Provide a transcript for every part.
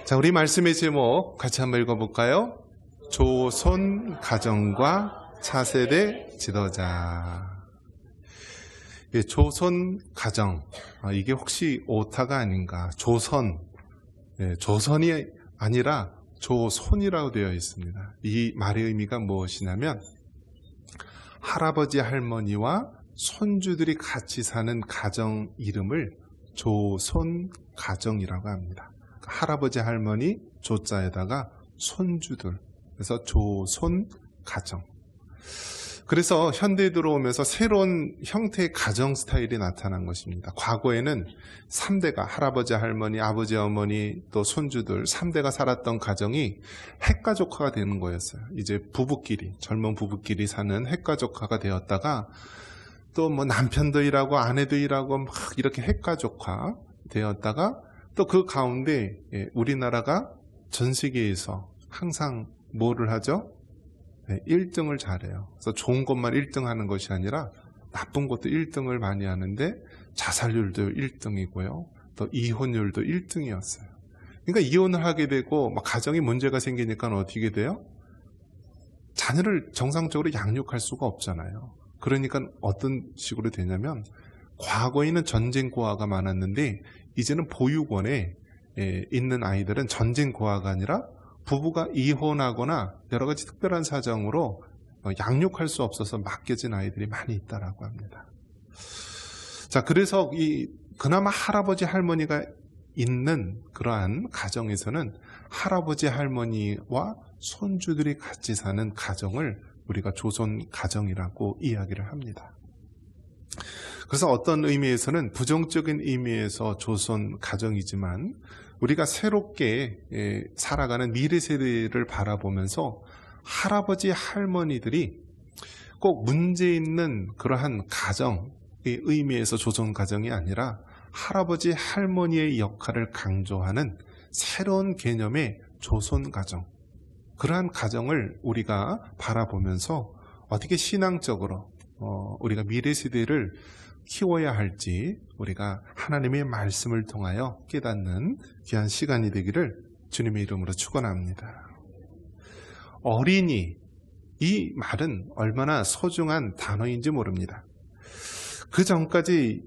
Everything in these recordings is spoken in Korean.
자, 우리 말씀의 제목 같이 한번 읽어볼까요? 조선 가정과 차세대 지도자. 예, 조선 가정, 이게 혹시 오타가 아닌가? 조선, 조선이 아니라 조손이라고 되어 있습니다. 이 말의 의미가 무엇이냐면 할아버지 할머니와 손주들이 같이 사는 가정 이름을 조손 가정이라고 합니다. 할아버지 할머니 조자에다가 손주들, 그래서 조손 가정. 그래서 현대에 들어오면서 새로운 형태의 가정 스타일이 나타난 것입니다. 과거에는 3대가 할아버지 할머니, 아버지 어머니, 또 손주들 3대가 살았던 가정이 핵가족화가 되는 거였어요. 이제 부부끼리, 젊은 부부끼리 사는 핵가족화가 되었다가 또 뭐 남편도 일하고 아내도 일하고 막 이렇게 핵가족화 되었다가 또 그 가운데 우리나라가 전 세계에서 항상 뭐를 하죠? 1등을 잘해요. 그래서 좋은 것만 1등 하는 것이 아니라 나쁜 것도 1등을 많이 하는데 자살률도 1등이고요. 또 이혼율도 1등이었어요. 그러니까 이혼을 하게 되고 막 가정에 문제가 생기니까 어떻게 돼요? 자녀를 정상적으로 양육할 수가 없잖아요. 그러니까 어떤 식으로 되냐면 과거에는 전쟁 고아가 많았는데 이제는 보육원에 있는 아이들은 전쟁 고아가 아니라 부부가 이혼하거나 여러 가지 특별한 사정으로 양육할 수 없어서 맡겨진 아이들이 많이 있다라고 합니다. 자, 그래서 그나마 할아버지 할머니가 있는 그러한 가정에서는 할아버지 할머니와 손주들이 같이 사는 가정을 우리가 조선 가정이라고 이야기를 합니다. 그래서 어떤 의미에서는 부정적인 의미에서 조선 가정이지만 우리가 새롭게 살아가는 미래 세대를 바라보면서 할아버지 할머니들이 꼭 문제 있는 그러한 가정의 의미에서 조선 가정이 아니라 할아버지 할머니의 역할을 강조하는 새로운 개념의 조선 가정, 그러한 가정을 우리가 바라보면서 어떻게 신앙적으로 우리가 미래 세대를 키워야 할지 우리가 하나님의 말씀을 통하여 깨닫는 귀한 시간이 되기를 주님의 이름으로 축원합니다. 어린이, 이 말은 얼마나 소중한 단어인지 모릅니다. 그 전까지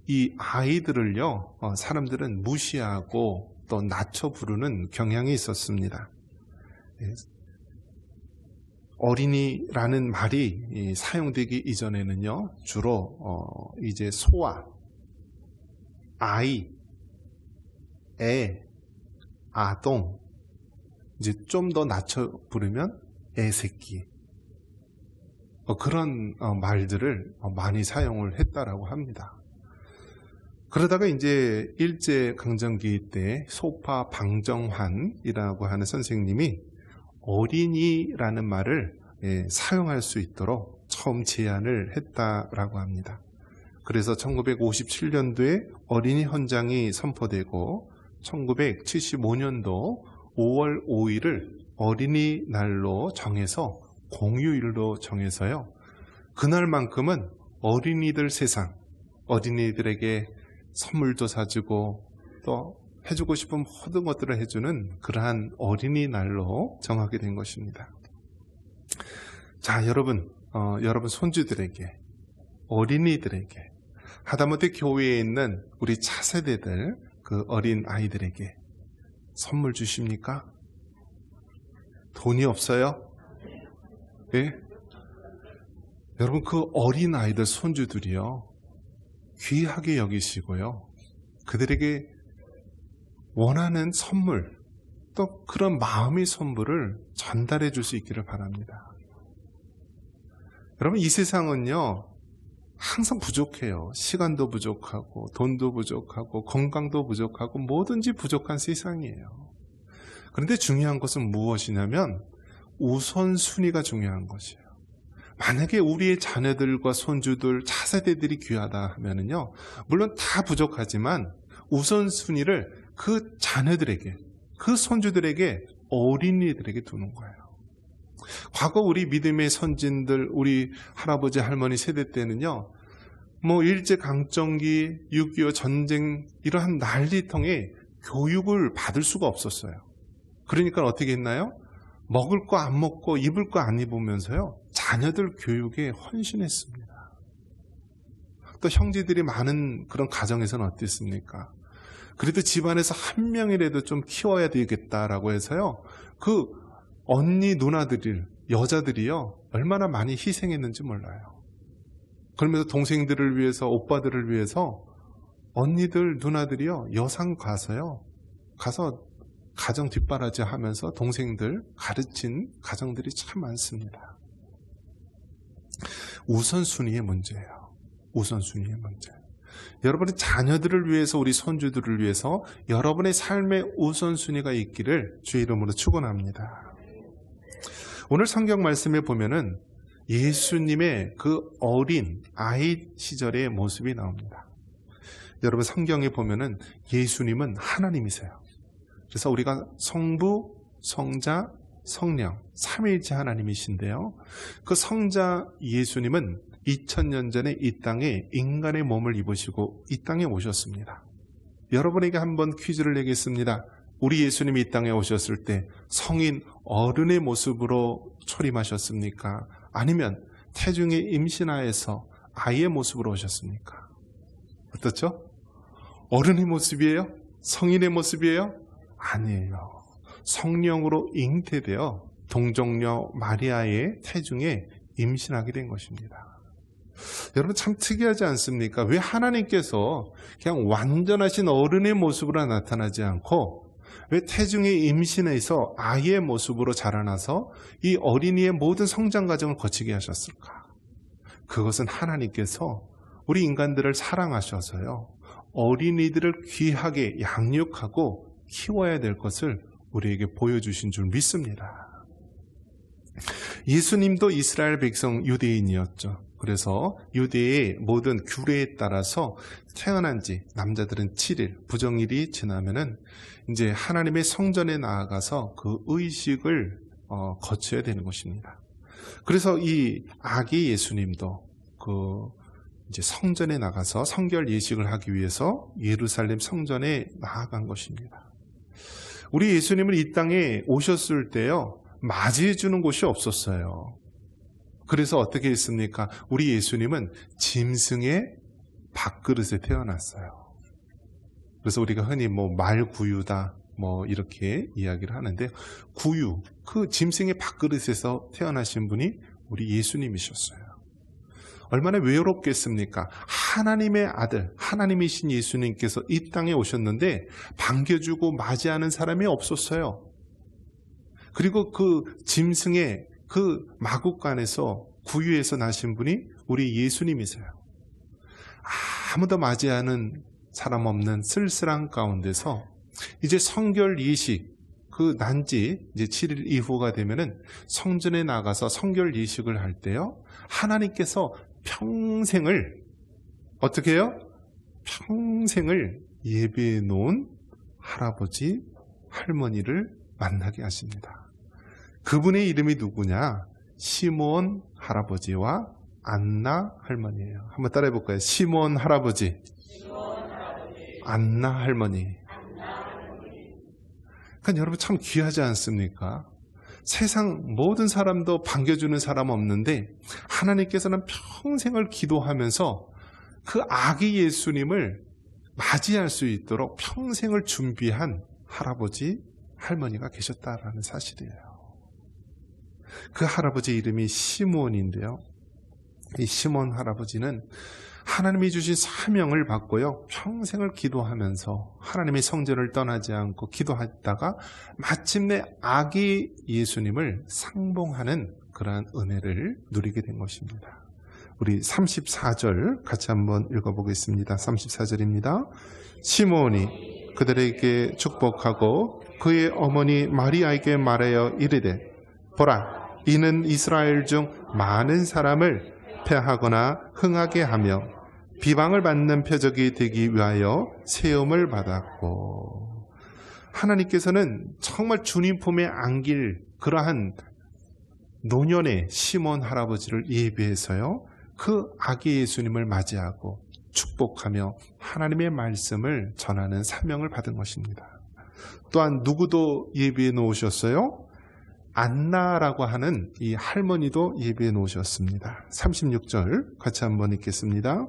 이 아이들을요, 사람들은 무시하고 또 낮춰 부르는 경향이 있었습니다. 어린이라는 말이 사용되기 이전에는요, 주로 이제 소아, 아이, 애, 아동, 이제 좀 더 낮춰 부르면 애새끼, 그런 말들을 많이 사용을 했다라고 합니다. 그러다가 이제 일제강점기 때 소파 방정환이라고 하는 선생님이 어린이라는 말을 사용할 수 있도록 처음 제안을 했다라고 합니다. 그래서 1957년도에 어린이 헌장이 선포되고 1975년도 5월 5일을 어린이날로 정해서 공휴일로 정해서요, 그날만큼은 어린이들 세상, 어린이들에게 선물도 사주고 또 해주고 싶은 모든 것들을 해주는 그러한 어린이날로 정하게 된 것입니다. 자, 여러분 손주들에게, 어린이들에게, 하다못해 교회에 있는 우리 차세대들, 그 어린 아이들에게 선물 주십니까? 돈이 없어요? 예? 여러분, 그 어린 아이들 손주들이요, 귀하게 여기시고요, 그들에게 원하는 선물, 또 그런 마음의 선물을 전달해 줄 수 있기를 바랍니다. 여러분, 이 세상은요, 항상 부족해요. 시간도 부족하고 돈도 부족하고 건강도 부족하고 뭐든지 부족한 세상이에요. 그런데 중요한 것은 무엇이냐면 우선순위가 중요한 것이에요. 만약에 우리의 자녀들과 손주들, 차세대들이 귀하다 하면은요, 물론 다 부족하지만 우선순위를 그 자녀들에게, 그 손주들에게, 어린이들에게 두는 거예요. 과거 우리 믿음의 선진들, 우리 할아버지 할머니 세대 때는요, 뭐 일제강점기, 6.25 전쟁 이러한 난리통에 교육을 받을 수가 없었어요. 그러니까 어떻게 했나요? 먹을 거 안 먹고 입을 거 안 입으면서요, 자녀들 교육에 헌신했습니다. 또 형제들이 많은 그런 가정에서는 어땠습니까? 그래도 집안에서 한 명이라도 좀 키워야 되겠다라고 해서요, 그 언니 누나들, 여자들이요, 얼마나 많이 희생했는지 몰라요. 그러면서 동생들을 위해서, 오빠들을 위해서 언니들, 누나들이요, 여상 가서 가정 뒷바라지 하면서 동생들 가르친 가정들이 참 많습니다. 우선순위의 문제예요. 우선순위의 문제. 여러분의 자녀들을 위해서, 우리 손주들을 위해서 여러분의 삶의 우선순위가 있기를 주의 이름으로 축원합니다. 오늘 성경 말씀에 보면은 예수님의 그 어린 아이 시절의 모습이 나옵니다. 여러분 성경에 보면은 예수님은 하나님이세요. 그래서 우리가 성부, 성자, 성령, 삼위일체 하나님이신데요, 그 성자 예수님은 2000년 전에 이 땅에 인간의 몸을 입으시고 이 땅에 오셨습니다. 여러분에게 한번 퀴즈를 내겠습니다. 우리 예수님이 이 땅에 오셨을 때 성인 어른의 모습으로 초림하셨습니까? 아니면 태중에 임신하여서 아이의 모습으로 오셨습니까? 어떻죠? 어른의 모습이에요? 성인의 모습이에요? 아니에요. 성령으로 잉태되어 동정녀 마리아의 태중에 임신하게 된 것입니다. 여러분 참 특이하지 않습니까? 왜 하나님께서 그냥 완전하신 어른의 모습으로 나타나지 않고 왜 태중에 임신해서 아이의 모습으로 자라나서 이 어린이의 모든 성장 과정을 거치게 하셨을까? 그것은 하나님께서 우리 인간들을 사랑하셔서요, 어린이들을 귀하게 양육하고 키워야 될 것을 우리에게 보여주신 줄 믿습니다. 예수님도 이스라엘 백성 유대인이었죠. 그래서 유대의 모든 규례에 따라서 태어난 지 남자들은 7일, 부정일이 지나면은 이제 하나님의 성전에 나아가서 그 의식을 거쳐야 되는 것입니다. 그래서 이 아기 예수님도 그 이제 성전에 나가서 성결 예식을 하기 위해서 예루살렘 성전에 나아간 것입니다. 우리 예수님은 이 땅에 오셨을 때요, 맞이해 주는 곳이 없었어요. 그래서 어떻게 했습니까? 우리 예수님은 짐승의 밥그릇에 태어났어요. 그래서 우리가 흔히 말구유다 이렇게 이야기를 하는데, 구유, 그 짐승의 밥그릇에서 태어나신 분이 우리 예수님이셨어요. 얼마나 외롭겠습니까? 하나님의 아들, 하나님이신 예수님께서 이 땅에 오셨는데 반겨주고 맞이하는 사람이 없었어요. 그리고 그 짐승의 그 마구간에서 구유에서 나신 분이 우리 예수님이세요. 아무도 맞이하는 사람 없는 쓸쓸한 가운데서 이제 성결 예식, 그 난지 이제 7일 이후가 되면은 성전에 나가서 성결 예식을 할 때요, 하나님께서 평생을 어떻게 해요? 평생을 예배해 놓은 할아버지, 할머니를 만나게 하십니다. 그분의 이름이 누구냐? 시므온 할아버지와 안나 할머니예요. 한번 따라해 볼까요? 시므온 할아버지, 안나 할머니. 그러니까 여러분 참 귀하지 않습니까? 세상 모든 사람도 반겨주는 사람 없는데 하나님께서는 평생을 기도하면서 그 아기 예수님을 맞이할 수 있도록 평생을 준비한 할아버지, 할머니가 계셨다라는 사실이에요. 그 할아버지 이름이 시므온인데요, 이 시므온 할아버지는 하나님이 주신 사명을 받고요, 평생을 기도하면서 하나님의 성전을 떠나지 않고 기도하다가 마침내 아기 예수님을 상봉하는 그러한 은혜를 누리게 된 것입니다. 우리 34절 같이 한번 읽어보겠습니다. 34절입니다. 시므온이 그들에게 축복하고 그의 어머니 마리아에게 말하여 이르되, 보라, 이는 이스라엘 중 많은 사람을 패하거나 흥하게 하며 비방을 받는 표적이 되기 위하여 세움을 받았고, 하나님께서는 정말 주님 품에 안길 그러한 노년의 시몬 할아버지를 예비해서요, 그 아기 예수님을 맞이하고 축복하며 하나님의 말씀을 전하는 사명을 받은 것입니다. 또한 누구도 예비해 놓으셨어요? 안나라고 하는 이 할머니도 예비해 놓으셨습니다. 36절 같이 한번 읽겠습니다.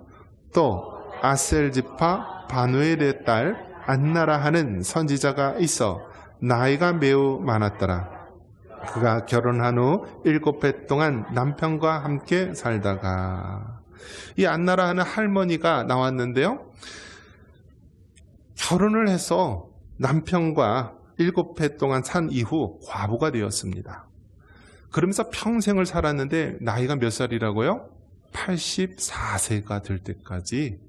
또 아셀 지파 바누엘의 딸 안나라 하는 선지자가 있어 나이가 매우 많았더라. 그가 결혼한 후 7해 동안 남편과 함께 살다가, 이 안나라 하는 할머니가 나왔는데요, 결혼을 해서 남편과 7해 동안 산 이후 과부가 되었습니다. 그러면서 평생을 살았는데 나이가 몇 살이라고요? 84세가 될 때까지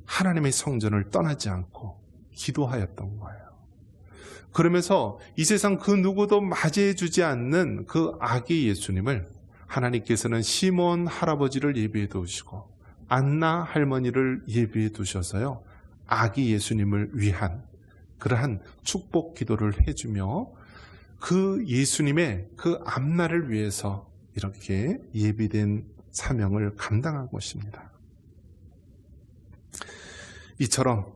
하나님의 성전을 떠나지 않고 기도하였던 거예요. 그러면서 이 세상 그 누구도 맞이해 주지 않는 그 아기 예수님을 하나님께서는 시몬 할아버지를 예비해 두시고 안나 할머니를 예비해 두셔서요, 아기 예수님을 위한 그러한 축복 기도를 해주며 그 예수님의 그 앞날을 위해서 이렇게 예비된 사명을 감당한 것입니다. 이처럼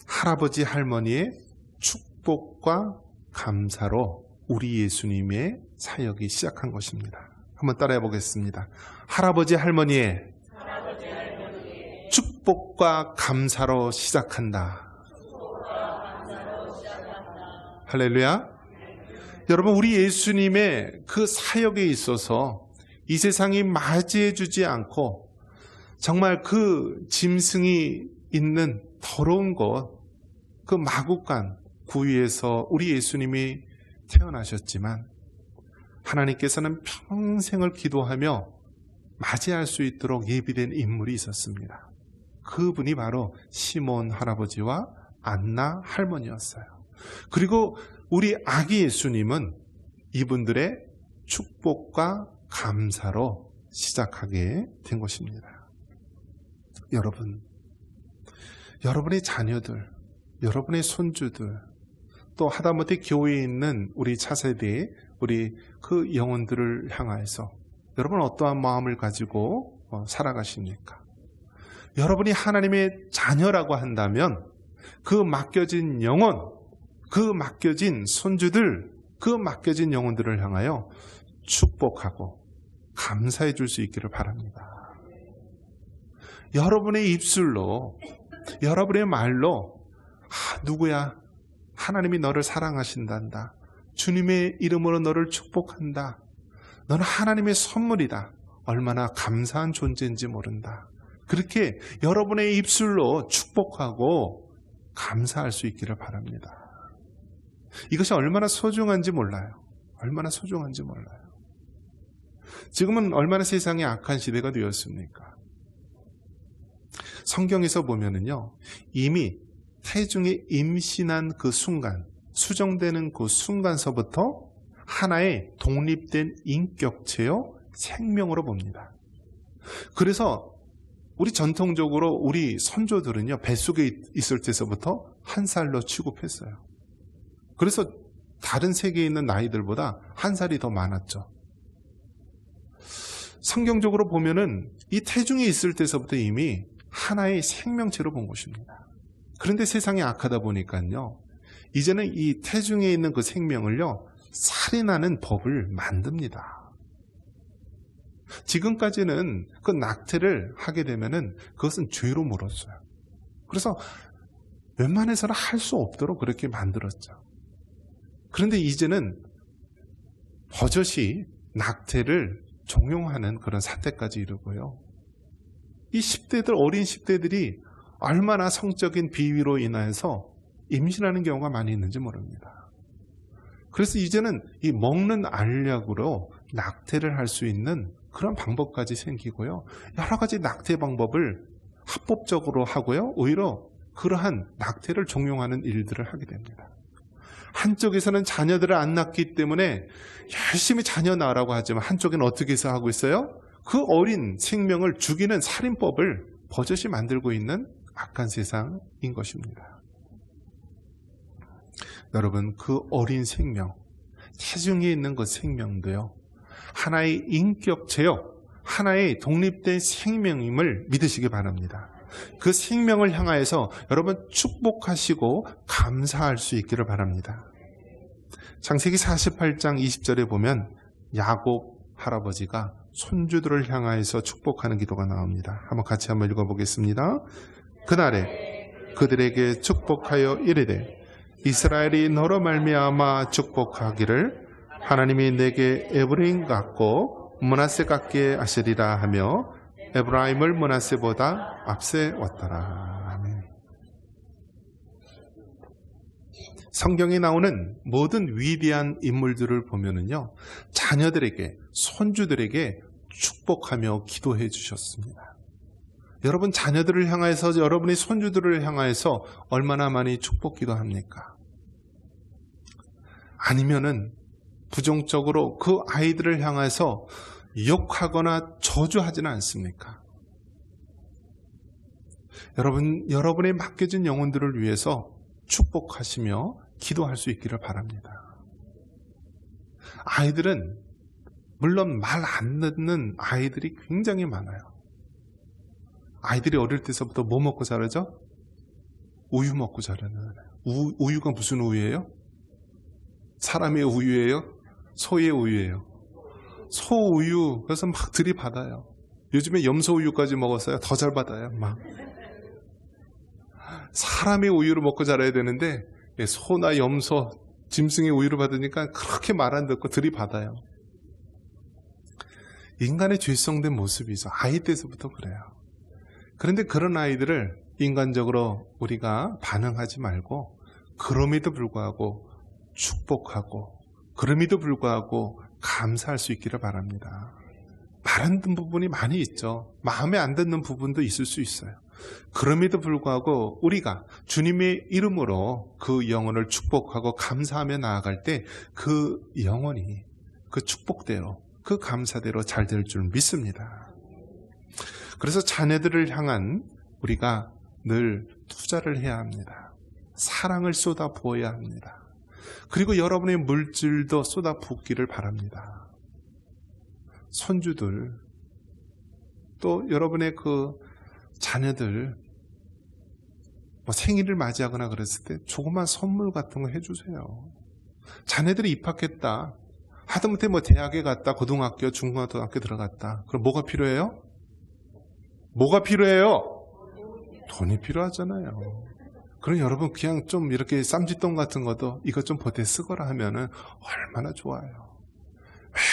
할아버지 할머니의 축복과 감사로 우리 예수님의 사역이 시작한 것입니다. 한번 따라해 보겠습니다. 할아버지 할머니의 축복과 감사로 시작한다. 할렐루야. 여러분, 우리 예수님의 그 사역에 있어서 이 세상이 맞이해 주지 않고 정말 그 짐승이 있는 더러운 곳, 그 마국간 구유에서 우리 예수님이 태어나셨지만 하나님께서는 평생을 기도하며 맞이할 수 있도록 예비된 인물이 있었습니다. 그분이 바로 시몬 할아버지와 안나 할머니였어요. 그리고 우리 아기 예수님은 이분들의 축복과 감사로 시작하게 된 것입니다. 여러분, 여러분의 자녀들, 여러분의 손주들, 또 하다못해 교회에 있는 우리 차세대의 우리 그 영혼들을 향하여서 여러분 어떠한 마음을 가지고 살아가십니까? 여러분이 하나님의 자녀라고 한다면 그 맡겨진 영혼, 그 맡겨진 손주들, 그 맡겨진 영혼들을 향하여 축복하고 감사해 줄 수 있기를 바랍니다. 여러분의 입술로, 여러분의 말로 누구야? 하나님이 너를 사랑하신단다. 주님의 이름으로 너를 축복한다. 너는 하나님의 선물이다. 얼마나 감사한 존재인지 모른다. 그렇게 여러분의 입술로 축복하고 감사할 수 있기를 바랍니다. 이것이 얼마나 소중한지 몰라요. 얼마나 소중한지 몰라요. 지금은 얼마나 세상이 악한 시대가 되었습니까? 성경에서 보면은요, 이미 태중에 임신한 그 순간, 수정되는 그 순간서부터 하나의 독립된 인격체요, 생명으로 봅니다. 그래서 우리 전통적으로 우리 선조들은요, 뱃속에 있을 때서부터 한 살로 취급했어요. 그래서 다른 세계에 있는 나이들보다 한 살이 더 많았죠. 성경적으로 보면은 이 태중에 있을 때서부터 이미 하나의 생명체로 본 것입니다. 그런데 세상이 악하다 보니까요, 이제는 이 태중에 있는 그 생명을요, 살인하는 법을 만듭니다. 지금까지는 그 낙태를 하게 되면은 그것은 죄로 물었어요. 그래서 웬만해서는 할 수 없도록 그렇게 만들었죠. 그런데 이제는 버젓이 낙태를 종용하는 그런 사태까지 이르고요. 이 10대들, 어린 10대들이 얼마나 성적인 비위로 인해서 임신하는 경우가 많이 있는지 모릅니다. 그래서 이제는 이 먹는 알약으로 낙태를 할 수 있는 그런 방법까지 생기고요. 여러 가지 낙태 방법을 합법적으로 하고요. 오히려 그러한 낙태를 종용하는 일들을 하게 됩니다. 한쪽에서는 자녀들을 안 낳기 때문에 열심히 자녀 낳으라고 하지만 한쪽에는 어떻게 해서 하고 있어요? 그 어린 생명을 죽이는 살인법을 버젓이 만들고 있는 악한 세상인 것입니다. 여러분, 그 어린 생명, 태중에 있는 그 생명도요, 하나의 인격체요, 하나의 독립된 생명임을 믿으시기 바랍니다. 그 생명을 향하여서 여러분 축복하시고 감사할 수 있기를 바랍니다. 창세기 48장 20절에 보면 야곱 할아버지가 손주들을 향하여서 축복하는 기도가 나옵니다. 같이 한번 읽어보겠습니다. 그날에 그들에게 축복하여 이르되 이스라엘이 너로 말미암아 축복하기를 하나님이 내게 에브라임 같고 므낫세 같게 하시리라 하며 에브라임을 므낫세보다 앞세웠더라. 아멘. 성경에 나오는 모든 위대한 인물들을 보면은요, 자녀들에게, 손주들에게 축복하며 기도해 주셨습니다. 여러분 자녀들을 향해서, 여러분의 손주들을 향해서 얼마나 많이 축복 기도합니까? 아니면은 부정적으로 그 아이들을 향해서 욕하거나 저주하지는 않습니까? 여러분의 맡겨진 영혼들을 위해서 축복하시며 기도할 수 있기를 바랍니다. 아이들은 물론 말 안 듣는 아이들이 굉장히 많아요. 아이들이 어릴 때서부터 뭐 먹고 자라죠? 우유 먹고 자라는. 우유가 무슨 우유예요? 사람의 우유예요? 소의 우유예요? 소 우유. 그래서 막 들이받아요. 요즘에 염소 우유까지 먹었어요. 더 잘 받아요. 막 사람의 우유를 먹고 자라야 되는데 소나 염소, 짐승의 우유를 받으니까 그렇게 말 안 듣고 들이받아요. 인간의 죄성된 모습이죠. 아이 때서부터 그래요. 그런데 그런 아이들을 인간적으로 우리가 반응하지 말고, 그럼에도 불구하고 축복하고, 그럼에도 불구하고 감사할 수 있기를 바랍니다. 말 안 듣는 부분이 많이 있죠. 마음에 안 듣는 부분도 있을 수 있어요. 그럼에도 불구하고 우리가 주님의 이름으로 그 영혼을 축복하고 감사하며 나아갈 때 그 영혼이 그 축복대로, 그 감사대로 잘 될 줄 믿습니다. 그래서 자녀들을 향한 우리가 늘 투자를 해야 합니다. 사랑을 쏟아 부어야 합니다. 그리고 여러분의 물질도 쏟아 붓기를 바랍니다. 손주들, 또 여러분의 그 자녀들 생일을 맞이하거나 그랬을 때 조그만 선물 같은 거 해주세요. 자녀들이 입학했다, 하다못해 대학에 갔다, 고등학교, 중고등학교 들어갔다. 그럼 뭐가 필요해요? 뭐가 필요해요? 돈이 필요하잖아요. 그럼 여러분 그냥 좀 이렇게 쌈짓돈 같은 것도 이것 좀 보태 쓰거라 하면은 얼마나 좋아요.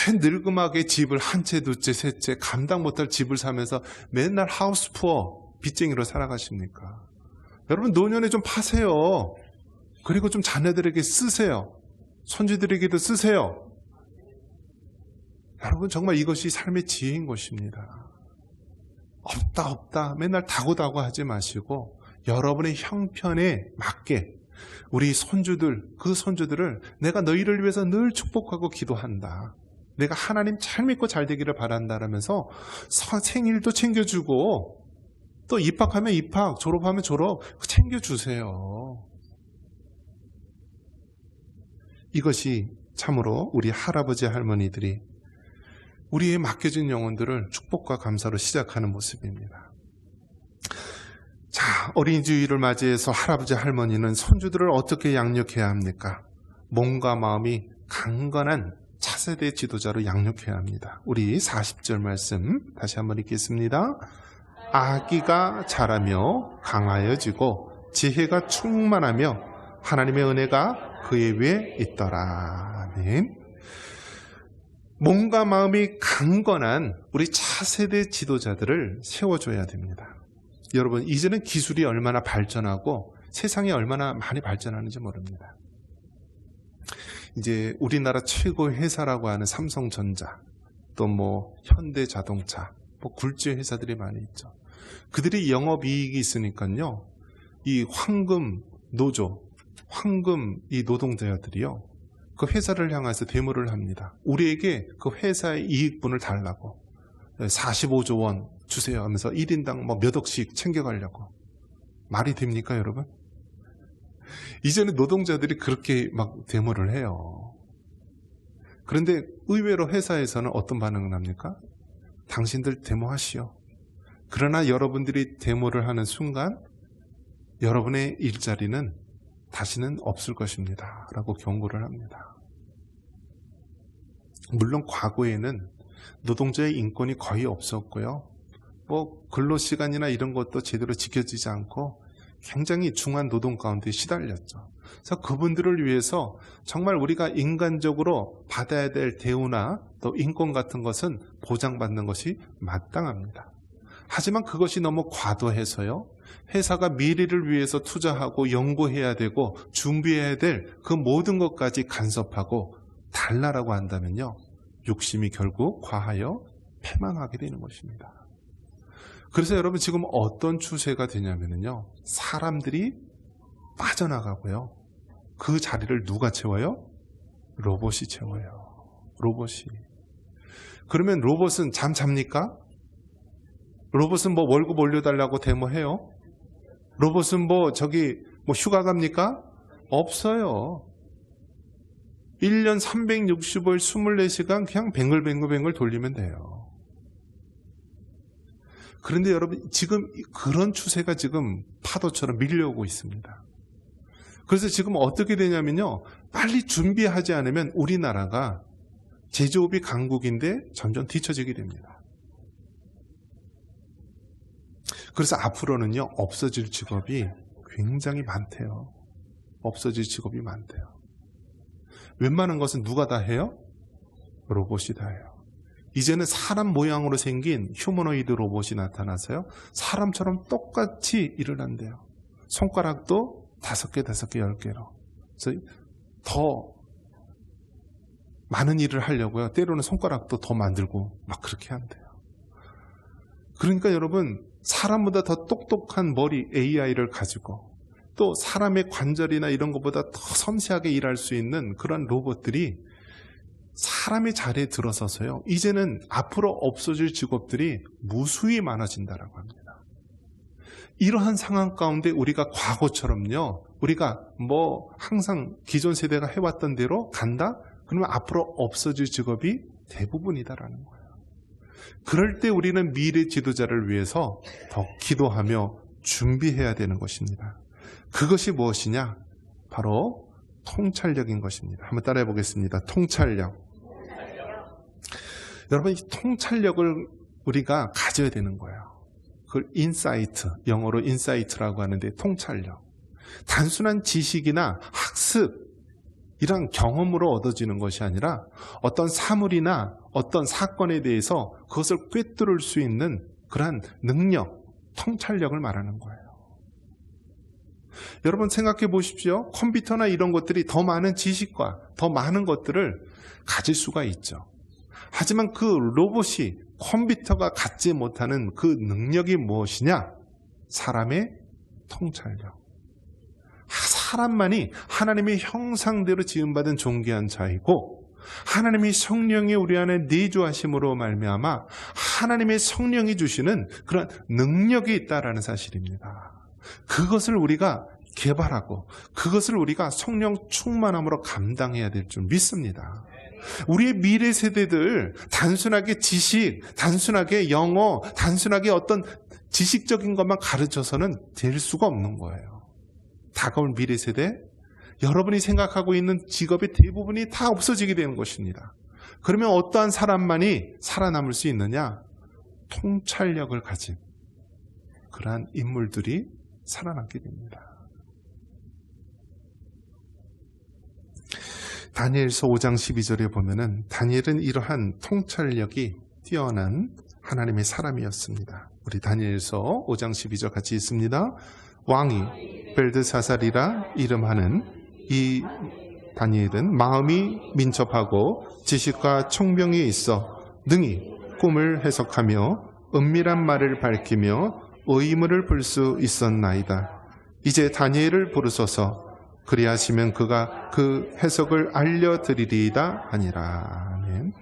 왜 늙음하게 집을 한 채, 두 채, 세 채 감당 못할 집을 사면서 맨날 하우스 푸어, 빚쟁이로 살아가십니까? 여러분 노년에 좀 파세요. 그리고 좀 자녀들에게 쓰세요. 손주들에게도 쓰세요. 여러분 정말 이것이 삶의 지혜인 것입니다. 없다 맨날 다고 하지 마시고 여러분의 형편에 맞게 우리 손주들, 그 손주들을 내가 너희를 위해서 늘 축복하고 기도한다, 내가 하나님 잘 믿고 잘 되기를 바란다라면서 생일도 챙겨주고, 또 입학하면 입학, 졸업하면 졸업 챙겨주세요. 이것이 참으로 우리 할아버지 할머니들이 우리의 맡겨진 영혼들을 축복과 감사로 시작하는 모습입니다. 자, 어린이 주일을 맞이해서 할아버지 할머니는 손주들을 어떻게 양육해야 합니까? 몸과 마음이 강건한 차세대 지도자로 양육해야 합니다. 우리 40절 말씀 다시 한번 읽겠습니다. 아기가 자라며 강하여지고 지혜가 충만하며 하나님의 은혜가 그의 위에 있더라. 아멘. 몸과 마음이 강건한 우리 차세대 지도자들을 세워줘야 됩니다. 여러분, 이제는 기술이 얼마나 발전하고 세상이 얼마나 많이 발전하는지 모릅니다. 이제 우리나라 최고의 회사라고 하는 삼성전자, 또 현대자동차, 굴지 회사들이 많이 있죠. 그들이 영업이익이 있으니까요, 이 황금 노조, 황금 이 노동자들이요, 그 회사를 향해서 데모를 합니다. 우리에게 그 회사의 이익분을 달라고, 45조 원 주세요 하면서 1인당 몇 억씩 챙겨가려고. 말이 됩니까, 여러분? 이제는 노동자들이 그렇게 막 데모를 해요. 그런데 의외로 회사에서는 어떤 반응을 합니까? 당신들 데모하시오. 그러나 여러분들이 데모를 하는 순간 여러분의 일자리는 다시는 없을 것입니다 라고 경고를 합니다. 물론 과거에는 노동자의 인권이 거의 없었고요, 근로시간이나 이런 것도 제대로 지켜지지 않고 굉장히 중한 노동 가운데 시달렸죠. 그래서 그분들을 위해서 정말 우리가 인간적으로 받아야 될 대우나 또 인권 같은 것은 보장받는 것이 마땅합니다. 하지만 그것이 너무 과도해서요, 회사가 미래를 위해서 투자하고 연구해야 되고 준비해야 될 그 모든 것까지 간섭하고 달라라고 한다면요, 욕심이 결국 과하여 패망하게 되는 것입니다. 그래서 여러분 지금 어떤 추세가 되냐면요, 사람들이 빠져나가고요, 그 자리를 누가 채워요? 로봇이 채워요. 로봇이. 그러면 로봇은 잠 잡니까? 로봇은 월급 올려달라고 데모해요? 로봇은 휴가 갑니까? 없어요. 1년 365일 24시간 그냥 뱅글뱅글 돌리면 돼요. 그런데 여러분 지금 그런 추세가 지금 파도처럼 밀려오고 있습니다. 그래서 지금 어떻게 되냐면요, 빨리 준비하지 않으면 우리나라가 제조업이 강국인데 점점 뒤처지게 됩니다. 그래서 앞으로는요, 없어질 직업이 굉장히 많대요. 없어질 직업이 많대요. 웬만한 것은 누가 다 해요? 로봇이 다 해요. 이제는 사람 모양으로 생긴 휴머노이드 로봇이 나타나서요, 사람처럼 똑같이 일을 한대요. 손가락도 5개, 10개로. 그래서 더 많은 일을 하려고요, 때로는 손가락도 더 만들고 막 그렇게 한대요. 그러니까 여러분, 사람보다 더 똑똑한 머리 AI를 가지고 또 사람의 관절이나 이런 것보다 더 섬세하게 일할 수 있는 그런 로봇들이 사람의 자리에 들어서서요, 이제는 앞으로 없어질 직업들이 무수히 많아진다라고 합니다. 이러한 상황 가운데 우리가 과거처럼요, 우리가 항상 기존 세대가 해왔던 대로 간다? 그러면 앞으로 없어질 직업이 대부분이다라는 거예요. 그럴 때 우리는 미래 지도자를 위해서 더 기도하며 준비해야 되는 것입니다. 그것이 무엇이냐? 바로 통찰력인 것입니다. 한번 따라해 보겠습니다. 통찰력. 여러분, 이 통찰력을 우리가 가져야 되는 거예요. 그걸 인사이트, 영어로 인사이트라고 하는데, 통찰력. 단순한 지식이나 학습, 이런 경험으로 얻어지는 것이 아니라 어떤 사물이나 어떤 사건에 대해서 그것을 꿰뚫을 수 있는 그러한 능력, 통찰력을 말하는 거예요. 여러분 생각해 보십시오. 컴퓨터나 이런 것들이 더 많은 지식과 더 많은 것들을 가질 수가 있죠. 하지만 그 로봇이, 컴퓨터가 갖지 못하는 그 능력이 무엇이냐? 사람의 통찰력. 사람만이 하나님의 형상대로 지음받은 존귀한 자이고, 하나님의 성령이 우리 안에 내주하심으로 말미암아 하나님의 성령이 주시는 그런 능력이 있다라는 사실입니다. 그것을 우리가 개발하고 그것을 우리가 성령 충만함으로 감당해야 될 줄 믿습니다. 우리의 미래 세대들 단순하게 지식, 단순하게 영어, 단순하게 어떤 지식적인 것만 가르쳐서는 될 수가 없는 거예요. 다가올 미래 세대, 여러분이 생각하고 있는 직업의 대부분이 다 없어지게 되는 것입니다. 그러면 어떠한 사람만이 살아남을 수 있느냐? 통찰력을 가진 그러한 인물들이 살아남게 됩니다. 다니엘서 5장 12절에 보면은 다니엘은 이러한 통찰력이 뛰어난 하나님의 사람이었습니다. 우리 다니엘서 5장 12절 같이 읽습니다. 왕이 벨드사살이라 이름하는 이 다니엘은 마음이 민첩하고 지식과 총명이 있어 능히 꿈을 해석하며 은밀한 말을 밝히며 의문을 풀 수 있었나이다. 이제 다니엘을 부르소서. 그리하시면 그가 그 해석을 알려드리리이다 하니라. 아멘.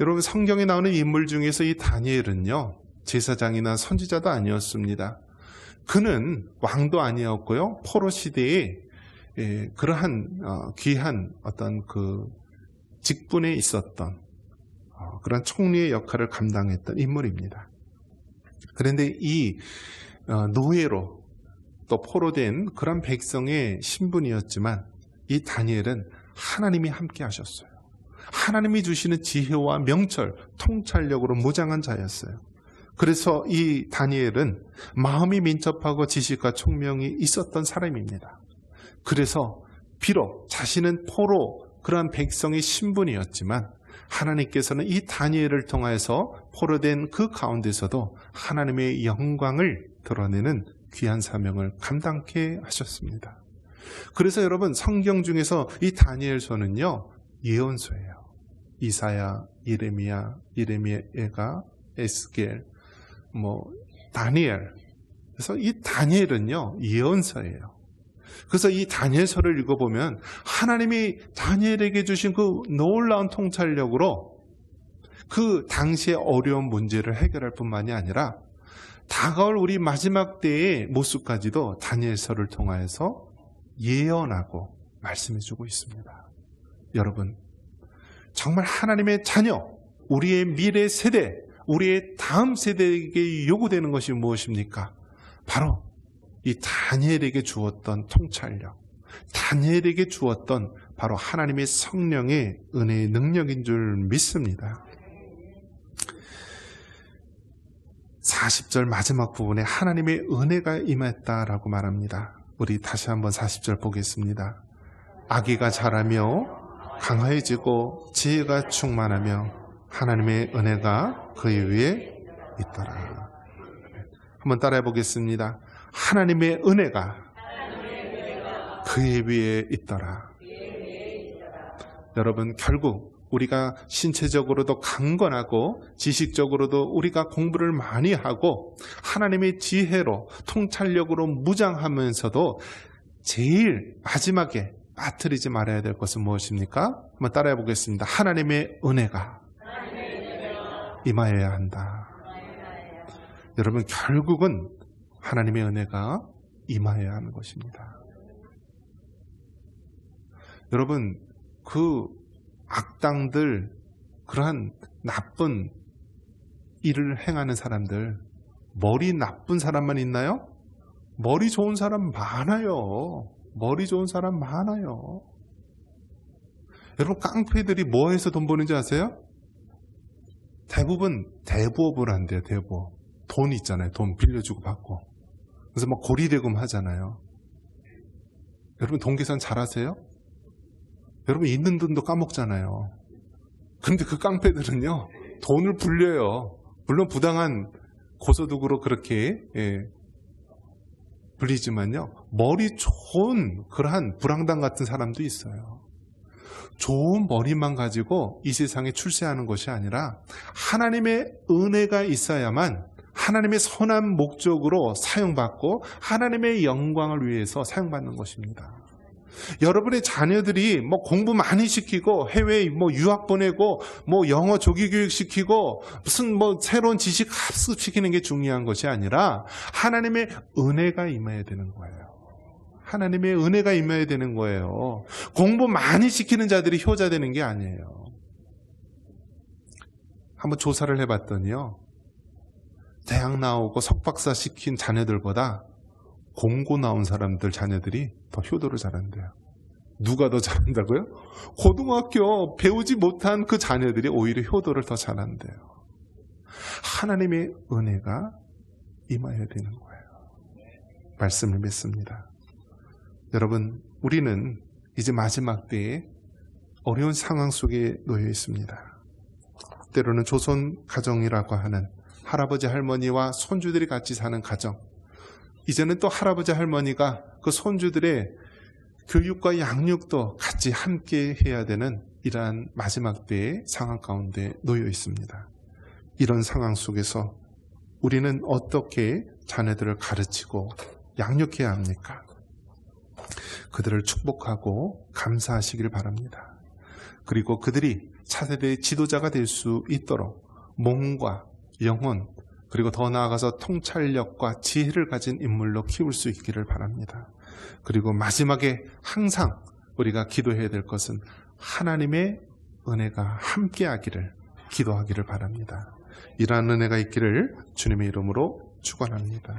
여러분, 성경에 나오는 인물 중에서 이 다니엘은요, 제사장이나 선지자도 아니었습니다. 그는 왕도 아니었고요, 포로 시대에 그러한 귀한 어떤 그 직분에 있었던 그런 총리의 역할을 감당했던 인물입니다. 그런데 이 노예로 또 포로된 그런 백성의 신분이었지만 이 다니엘은 하나님이 함께 하셨어요. 하나님이 주시는 지혜와 명철, 통찰력으로 무장한 자였어요. 그래서 이 다니엘은 마음이 민첩하고 지식과 총명이 있었던 사람입니다. 그래서 비록 자신은 포로 그러한 백성의 신분이었지만 하나님께서는 이 다니엘을 통해서 포로된 그 가운데서도 하나님의 영광을 드러내는 귀한 사명을 감당케 하셨습니다. 그래서 여러분 성경 중에서 이 다니엘서는요 예언서예요. 이사야, 예레미야가, 에스겔, 다니엘. 그래서 이 다니엘은요 예언서예요. 그래서 이 다니엘서를 읽어보면 하나님이 다니엘에게 주신 그 놀라운 통찰력으로 그 당시의 어려운 문제를 해결할 뿐만이 아니라 다가올 우리 마지막 때의 모습까지도 다니엘서를 통하여서 예언하고 말씀해주고 있습니다. 여러분, 정말 하나님의 자녀, 우리의 미래 세대, 우리의 다음 세대에게 요구되는 것이 무엇입니까? 바로 이 다니엘에게 주었던 통찰력, 다니엘에게 주었던 바로 하나님의 성령의 은혜의 능력인 줄 믿습니다. 40절 마지막 부분에 하나님의 은혜가 임했다라고 말합니다. 우리 다시 한번 40절 보겠습니다. 아기가 자라며 강화해지고 지혜가 충만하며 하나님의 은혜가 그의 위에 있더라. 한번 따라해 보겠습니다. 하나님의 은혜가 그의 위에 있더라. 여러분, 결국 우리가 신체적으로도 강건하고 지식적으로도 우리가 공부를 많이 하고 하나님의 지혜로 통찰력으로 무장하면서도 제일 마지막에 빠뜨리지 말아야 될 것은 무엇입니까? 한번 따라해 보겠습니다. 하나님의 은혜가 임하여야 한다. 여러분, 결국은 하나님의 은혜가 임하여야 하는 것입니다. 여러분, 그 악당들, 그러한 나쁜 일을 행하는 사람들, 머리 나쁜 사람만 있나요? 머리 좋은 사람 많아요. 머리 좋은 사람 많아요. 여러분, 깡패들이 뭐 해서 돈 버는지 아세요? 대부분 대부업을 한대요. 대부업. 돈 있잖아요. 돈 빌려주고 받고. 그래서 막 고리대금 하잖아요. 여러분, 돈 계산 잘하세요? 여러분, 있는 돈도 까먹잖아요. 근데 그 깡패들은요 돈을 불려요. 물론 부당한 고소득으로 그렇게 불리지만요, 머리 좋은 그러한 불황당 같은 사람도 있어요. 좋은 머리만 가지고 이 세상에 출세하는 것이 아니라 하나님의 은혜가 있어야만 하나님의 선한 목적으로 사용받고 하나님의 영광을 위해서 사용받는 것입니다. 여러분의 자녀들이 공부 많이 시키고 해외에 유학 보내고 영어 조기 교육 시키고 무슨 새로운 지식 학습시키는 게 중요한 것이 아니라 하나님의 은혜가 임해야 되는 거예요. 하나님의 은혜가 임해야 되는 거예요. 공부 많이 시키는 자들이 효자 되는 게 아니에요. 한번 조사를 해봤더니요, 대학 나오고 석박사 시킨 자녀들보다 공고 나온 사람들 자녀들이 더 효도를 잘한대요. 누가 더 잘한다고요? 고등학교 배우지 못한 그 자녀들이 오히려 효도를 더 잘한대요. 하나님의 은혜가 임해야 되는 거예요. 말씀을 믿습니다. 여러분, 우리는 이제 마지막 때에 어려운 상황 속에 놓여 있습니다. 때로는 조선 가정이라고 하는 할아버지 할머니와 손주들이 같이 사는 가정, 이제는 또 할아버지 할머니가 그 손주들의 교육과 양육도 같이 함께 해야 되는 이러한 마지막 때의 상황 가운데 놓여 있습니다. 이런 상황 속에서 우리는 어떻게 자녀들을 가르치고 양육해야 합니까? 그들을 축복하고 감사하시길 바랍니다. 그리고 그들이 차세대의 지도자가 될 수 있도록 몸과 영혼, 그리고 더 나아가서 통찰력과 지혜를 가진 인물로 키울 수 있기를 바랍니다. 그리고 마지막에 항상 우리가 기도해야 될 것은 하나님의 은혜가 함께하기를 기도하기를 바랍니다. 이러한 은혜가 있기를 주님의 이름으로 축원합니다.